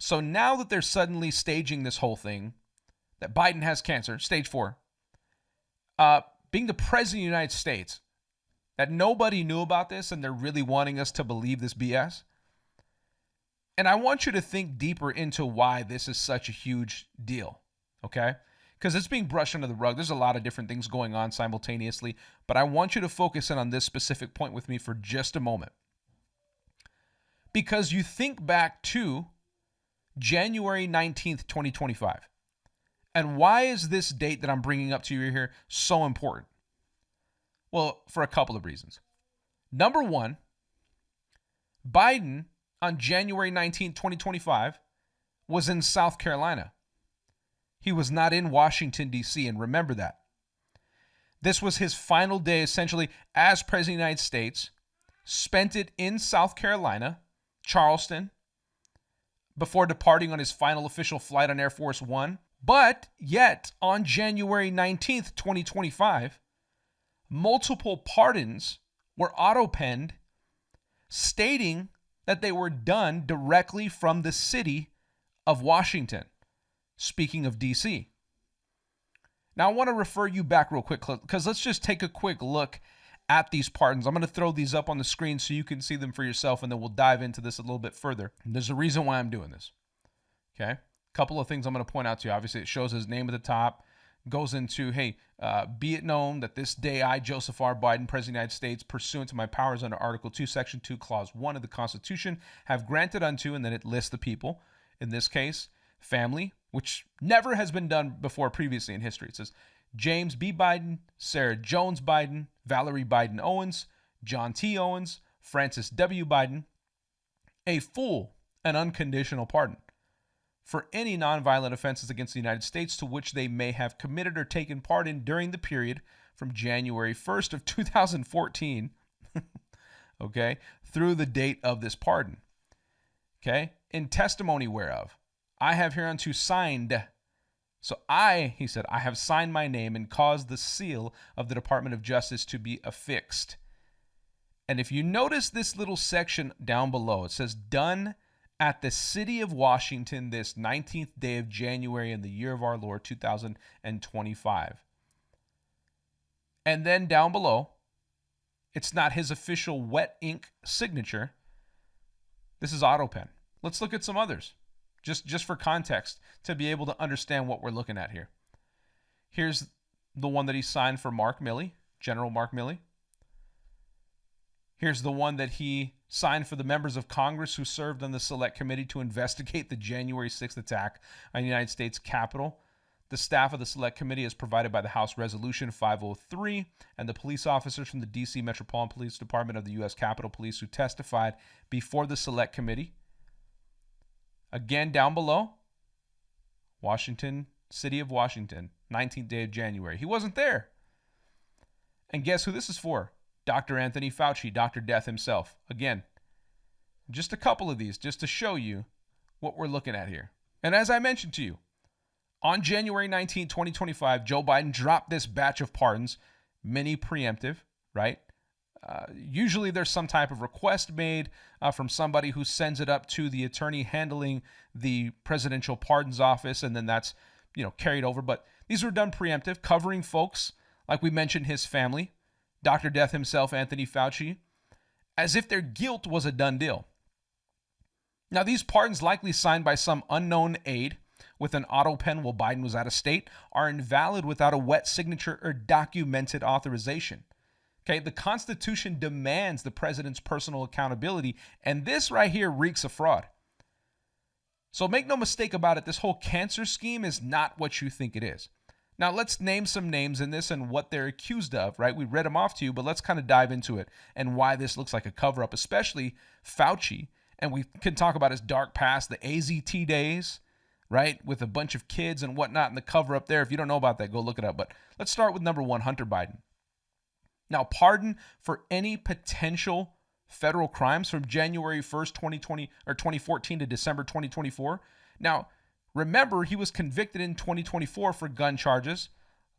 So now that they're suddenly staging this whole thing, that Biden has cancer, stage 4, being the president of the United States, that nobody knew about this and they're really wanting us to believe this BS. And I want you to think deeper into why this is such a huge deal, okay? Because it's being brushed under the rug. There's a lot of different things going on simultaneously, but I want you to focus in on this specific point with me for just a moment. Because you think back to January 19th, 2025. And why is this date that I'm bringing up to you here so important? Well, for a couple of reasons. Number one, Biden on January 19th, 2025 was in South Carolina. He was not in Washington, D.C., and remember that. This was his final day, essentially, as President of the United States, spent it in South Carolina, Charleston, before departing on his final official flight on Air Force One. But yet, on January 19th, 2025, multiple pardons were auto-penned stating that they were done directly from the city of Washington. Speaking of D.C. Now, I want to refer you back real quick because let's just take a quick look at these pardons. I'm going to throw these up on the screen so you can see them for yourself, and then we'll dive into this a little bit further. And there's a reason why I'm doing this. Okay? A couple of things I'm going to point out to you. Obviously, it shows his name at the top. Goes into, hey, be it known that this day I, Joseph R. Biden, President of the United States, pursuant to my powers under Article 2, Section 2, Clause 1 of the Constitution, have granted unto, and then it lists the people, in this case, family, which never has been done before previously in history. It says James B. Biden, Sarah Jones Biden, Valerie Biden Owens, John T. Owens, Francis W. Biden, a full and unconditional pardon for any nonviolent offenses against the United States to which they may have committed or taken part in during the period from January 1st of 2014, okay, through the date of this pardon, okay, in testimony whereof I have hereunto signed. So he said, I have signed my name and caused the seal of the Department of Justice to be affixed. And if you notice this little section down below, it says done at the city of Washington this 19th day of January in the year of our Lord 2025. And then down below, it's not his official wet ink signature. This is AutoPen. Let's look at some others, just for context, to be able to understand what we're looking at here. Here's the one that he signed for Mark Milley, General Mark Milley. Here's the one that he signed for the members of Congress who served on the Select Committee to investigate the January 6th attack on the United States Capitol. The staff of the Select Committee is provided by the House Resolution 503 and the police officers from the D.C. Metropolitan Police Department of the U.S. Capitol Police who testified before the Select Committee. Again, down below, Washington, City of Washington, 19th day of January. He wasn't there. And guess who this is for? Dr. Anthony Fauci, Dr. Death himself. Again, just a couple of these just to show you what we're looking at here. And as I mentioned to you, on January 19, 2025, Joe Biden dropped this batch of pardons, many preemptive, right? Usually there's some type of request made from somebody who sends it up to the attorney handling the presidential pardons office, and then that's, carried over. But these were done preemptive, covering folks, like we mentioned, his family, Dr. Death himself, Anthony Fauci, as if their guilt was a done deal. Now, these pardons, likely signed by some unknown aide with an auto pen while Biden was out of state, are invalid without a wet signature or documented authorization. Okay, the Constitution demands the president's personal accountability, and this right here reeks of fraud. So make no mistake about it, this whole cancer scheme is not what you think it is. Now, let's name some names in this and what they're accused of, right? We read them off to you, but let's kind of dive into it and why this looks like a cover-up, especially Fauci. And we can talk about his dark past, the AZT days, right, with a bunch of kids and whatnot, and the cover-up there. If you don't know about that, go look it up. But let's start with number one, Hunter Biden. Now, pardon for any potential federal crimes from January 1st, 2020 or 2014 to December 2024. Now, remember, he was convicted in 2024 for gun charges,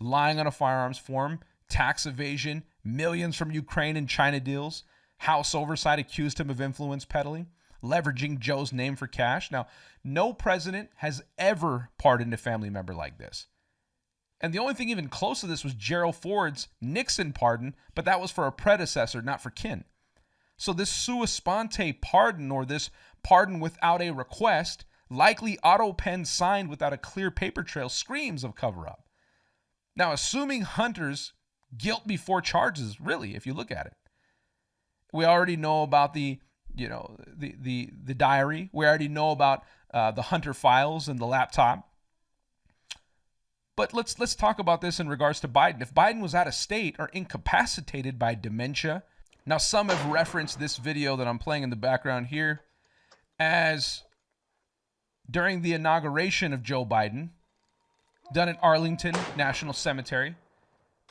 lying on a firearms form, tax evasion, millions from Ukraine and China deals. House oversight accused him of influence peddling. leveraging Joe's name for cash. Now, no president has ever pardoned a family member like this. And the only thing even close to this was Gerald Ford's Nixon pardon, but that was for a predecessor, not for kin. So this sua sponte pardon, or this pardon without a request, likely auto pen signed without a clear paper trail, screams of cover-up. Now, assuming Hunter's guilt before charges, really, if you look at it, we already know about the diary. We already know about the Hunter files and the laptop. But let's talk about this in regards to Biden. If Biden was out of state or incapacitated by dementia, now some have referenced this video that I'm playing in the background here as during the inauguration of Joe Biden, done at Arlington National Cemetery.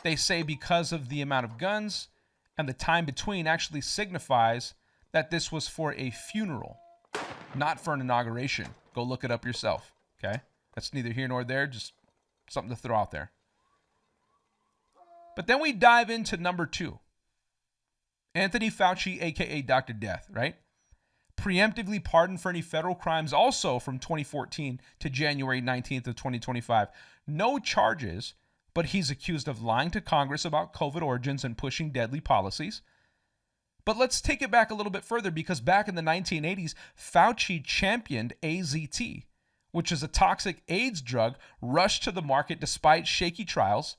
They say because of the amount of guns and the time between actually signifies that this was for a funeral, not for an inauguration. Go look it up yourself, okay? That's neither here nor there, just something to throw out there. But then we dive into number 2. Anthony Fauci, a.k.a. Dr. Death, right? Preemptively pardoned for any federal crimes also from 2014 to January 19th of 2025. No charges, but he's accused of lying to Congress about COVID origins and pushing deadly policies. But let's take it back a little bit further, because back in the 1980s, Fauci championed AZT, which is a toxic AIDS drug rushed to the market despite shaky trials.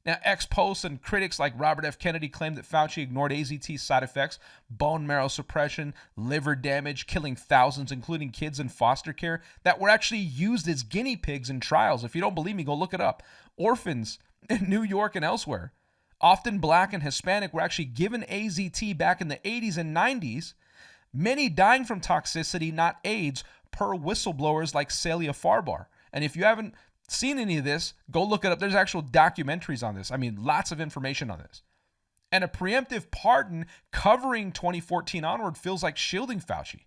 Now, ex-posts and critics like Robert F. Kennedy claimed that Fauci ignored AZT's side effects, bone marrow suppression, liver damage, killing thousands, including kids in foster care, that were actually used as guinea pigs in trials. If you don't believe me, go look it up. Orphans in New York and elsewhere, often black and Hispanic, were actually given AZT back in the 80s and 90s, many dying from toxicity, not AIDS, per whistleblowers like Celia Farbar. And if you haven't seen any of this, go look it up. There's actual documentaries on this. I mean, lots of information on this. And a preemptive pardon covering 2014 onward feels like shielding Fauci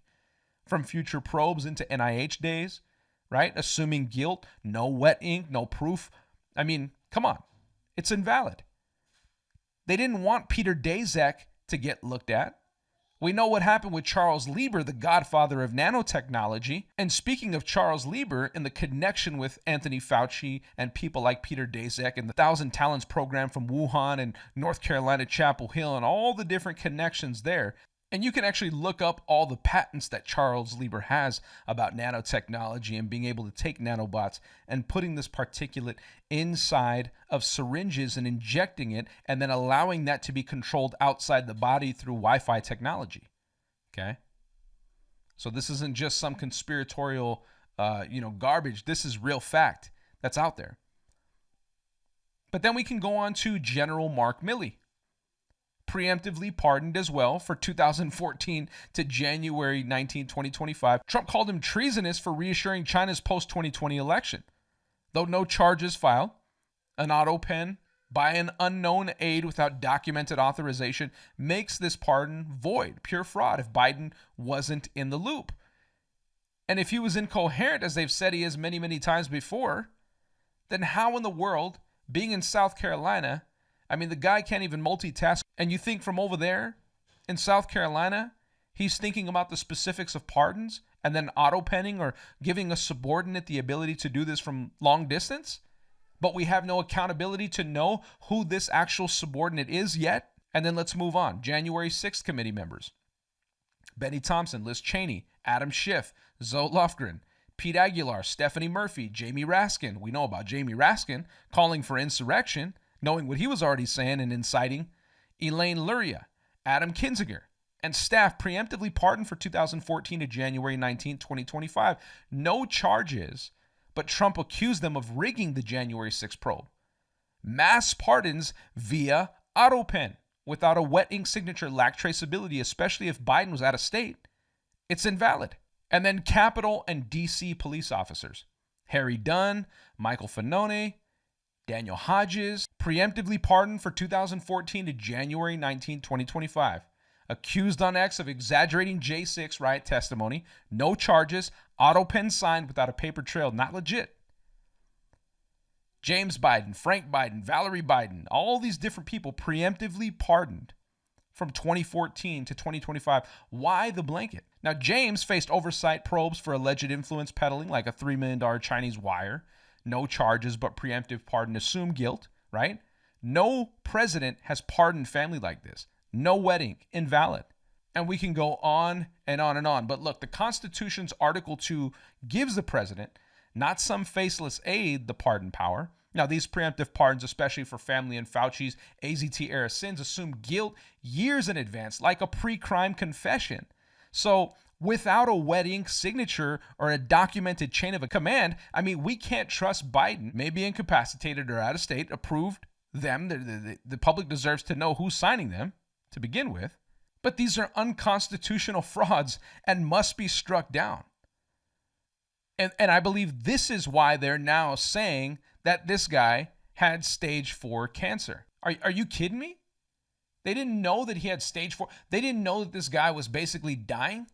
from future probes into NIH days, right? Assuming guilt, no wet ink, no proof. I mean, come on. It's invalid. They didn't want Peter Daszak to get looked at. We know what happened with Charles Lieber, the godfather of nanotechnology. And speaking of Charles Lieber and the connection with Anthony Fauci and people like Peter Daszak and the 1,000 Talents program from Wuhan and North Carolina Chapel Hill and all the different connections there. And you can actually look up all the patents that Charles Lieber has about nanotechnology and being able to take nanobots and putting this particulate inside of syringes and injecting it and then allowing that to be controlled outside the body through Wi-Fi technology. Okay? So this isn't just some conspiratorial, garbage. This is real fact that's out there. But then we can go on to General Mark Milley, preemptively pardoned as well for 2014 to January 19, 2025. Trump called him treasonous for reassuring China's post-2020 election. Though no charges filed, an auto pen by an unknown aide without documented authorization makes this pardon void, pure fraud, if Biden wasn't in the loop. And if he was incoherent, as they've said he is many, many times before, then how in the world, being in South Carolina, I mean, the guy can't even multitask. And you think from over there in South Carolina, he's thinking about the specifics of pardons and then auto-penning or giving a subordinate the ability to do this from long distance? But we have no accountability to know who this actual subordinate is yet? And then let's move on. January 6th committee members: Benny Thompson, Liz Cheney, Adam Schiff, Zoe Lofgren, Pete Aguilar, Stephanie Murphy, Jamie Raskin. We know about Jamie Raskin calling for insurrection, knowing what he was already saying and inciting. Elaine Luria, Adam Kinzinger, and staff preemptively pardoned for 2014 to January 19, 2025. No charges, but Trump accused them of rigging the January 6 probe. Mass pardons via AutoPen without a wet ink signature lack traceability, especially if Biden was out of state. It's invalid. And then Capitol and D.C. police officers: Harry Dunn, Michael Fanone, Daniel Hodges, preemptively pardoned for 2014 to January 19, 2025. Accused on X of exaggerating J6 riot testimony. No charges. Auto pen signed without a paper trail. Not legit. James Biden, Frank Biden, Valerie Biden, all these different people preemptively pardoned from 2014 to 2025. Why the blanket? Now, James faced oversight probes for alleged influence peddling, like a $3 million Chinese wire. No charges, but preemptive pardon, assumed guilt, right? No president has pardoned family like this. No wedding, invalid. And we can go on and on and on. But look, the Constitution's Article 2 gives the president, not some faceless aide, the pardon power. Now, these preemptive pardons, especially for family and Fauci's AZT-era sins, assume guilt years in advance, like a pre-crime confession. So without a wet ink signature or a documented chain of command, I mean, we can't trust Biden, maybe incapacitated or out of state, approved them. The public deserves to know who's signing them to begin with. But these are unconstitutional frauds and must be struck down. And I believe this is why they're now saying that this guy had stage 4 cancer. Are you kidding me? They didn't know that he had stage 4. They didn't know that this guy was basically dying.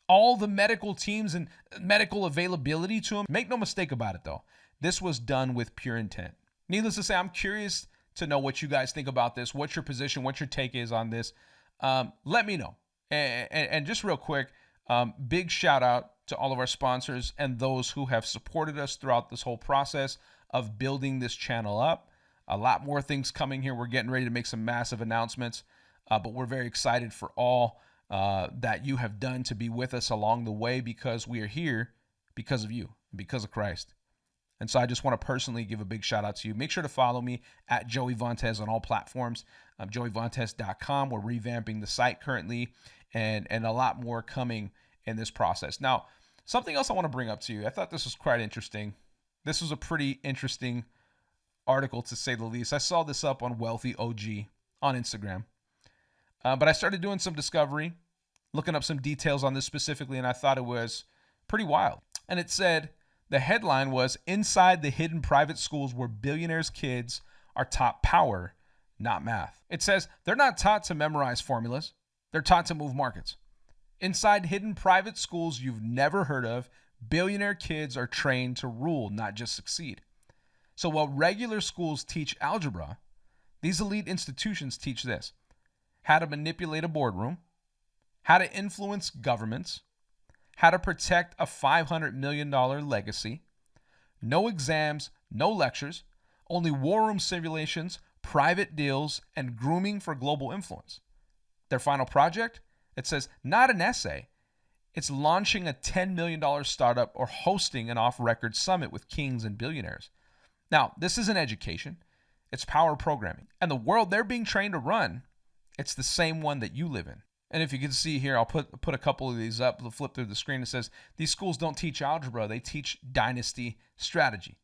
All the medical teams and medical availability to him. Make no mistake about it, though. This was done with pure intent. Needless to say, I'm curious to know what you guys think about this, what your position, what your take is on this. Let me know. And just real quick, big shout out to all of our sponsors and those who have supported us throughout this whole process of building this channel up. A lot more things coming here. We're getting ready to make some massive announcements, but we're very excited for all that you have done to be with us along the way, because we are here because of you, because of Christ. And so I just want to personally give a big shout out to you. Make sure to follow me at Joey Vantes on all platforms. JoeyVantes.com. We're revamping the site currently, and a lot more coming in this process. Now, something else I want to bring up to you. I thought this was quite interesting. This was a pretty interesting article, to say the least. I saw this up on Wealthy OG on Instagram. But I started doing some discovery, looking up some details on this specifically, and I thought it was pretty wild. And it said, the headline was, "Inside the hidden private schools where billionaires' kids are taught power, not math." It says they're not taught to memorize formulas. They're taught to move markets. Inside hidden private schools you've never heard of, billionaire kids are trained to rule, not just succeed. So while regular schools teach algebra, these elite institutions teach this: how to manipulate a boardroom, how to influence governments, how to protect a $500 million legacy. No exams, no lectures, only war room simulations, private deals, and grooming for global influence. Their final project? It says, not an essay. It's launching a $10 million startup or hosting an off-record summit with kings and billionaires. Now, this isn't education. It's power programming. And the world they're being trained to run, it's the same one that you live in. And if you can see here, I'll put a couple of these up. We'll flip through the screen. It says, these schools don't teach algebra. They teach dynasty strategy.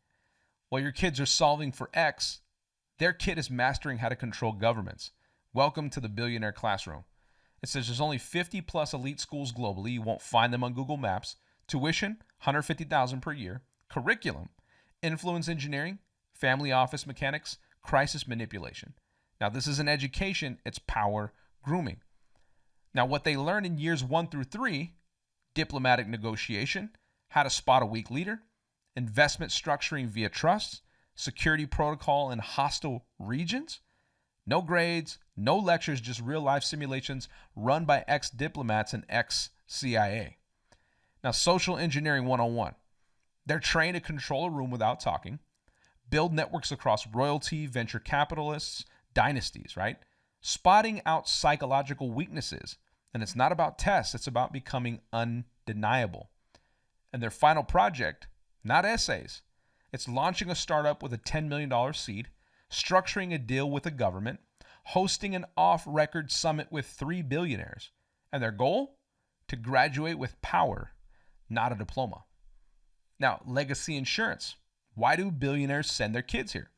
While your kids are solving for X, their kid is mastering how to control governments. Welcome to the billionaire classroom. It says there's only 50 plus elite schools globally. You won't find them on Google Maps. Tuition, $150,000 per year. Curriculum, influence engineering, family office mechanics, crisis manipulation. Now, this isn't education. It's power grooming. Now, what they learn in years 1 through 3, diplomatic negotiation, how to spot a weak leader, investment structuring via trusts, security protocol in hostile regions. No grades, no lectures, just real-life simulations run by ex-diplomats and ex-CIA. Now, social engineering 101. They're trained to control a room without talking, build networks across royalty, venture capitalists, dynasties, right? Spotting out psychological weaknesses. And it's not about tests, it's about becoming undeniable. And their final project, not essays. It's launching a startup with a $10 million seed, structuring a deal with the government, hosting an off-record summit with 3 billionaires. And their goal? To graduate with power, not a diploma. Now, legacy insurance. Why do billionaires send their kids here?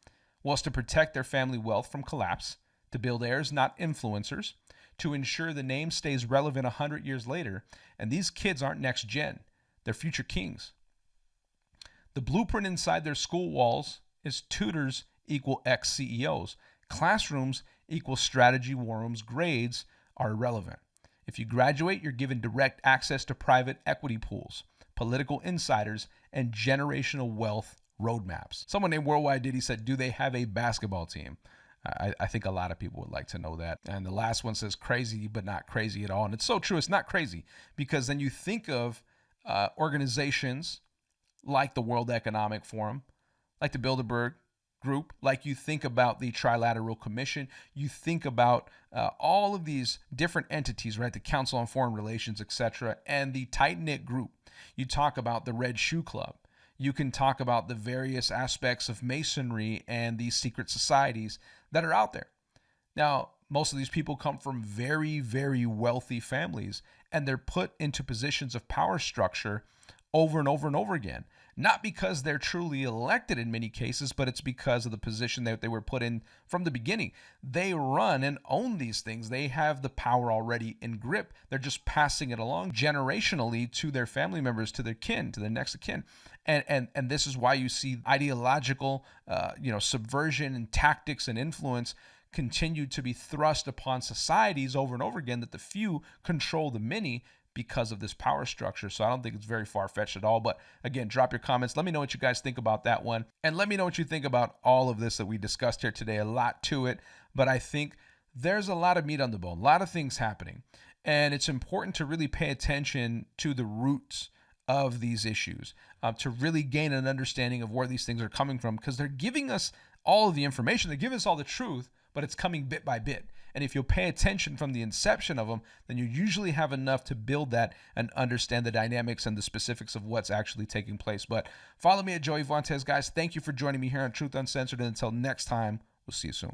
Well, it's to protect their family wealth from collapse, to build heirs, not influencers, to ensure the name stays relevant 100 years later. And these kids aren't next gen. They're future kings. The blueprint inside their school walls is tutors equal ex-CEOs. Classrooms equal strategy war rooms. Grades are irrelevant. If you graduate, you're given direct access to private equity pools, political insiders, and generational wealth roadmaps. Someone named Worldwide Diddy said, do they have a basketball team? I think a lot of people would like to know that. And the last one says crazy, but not crazy at all. And it's so true. It's not crazy, because then you think of organizations like the World Economic Forum, like the Bilderberg Group, like you think about the Trilateral Commission, you think about all of these different entities, right? The Council on Foreign Relations, etc., and the tight-knit group. You talk about the Red Shoe Club. You can talk about the various aspects of Masonry and these secret societies that are out there. Now, most of these people come from very, very wealthy families, and they're put into positions of power structure over and over and over again. Not because they're truly elected in many cases, but it's because of the position that they were put in from the beginning. They run and own these things. They have the power already in grip. They're just passing it along generationally to their family members, to their kin, to their next of kin. And this is why you see ideological subversion and tactics and influence continue to be thrust upon societies over and over again, that the few control the many because of this power structure. So I don't think it's very far-fetched at all. But again, drop your comments. Let me know what you guys think about that one. And let me know what you think about all of this that we discussed here today. A lot to it, but I think there's a lot of meat on the bone, a lot of things happening. And it's important to really pay attention to the roots of these issues, to really gain an understanding of where these things are coming from, because they're giving us all of the information. They give us all the truth, but it's coming bit by bit. And if you'll pay attention from the inception of them, then you usually have enough to build that and understand the dynamics and the specifics of what's actually taking place. But follow me at Joey Vantes, guys. Thank you for joining me here on Truth Uncensored. And until next time, we'll see you soon.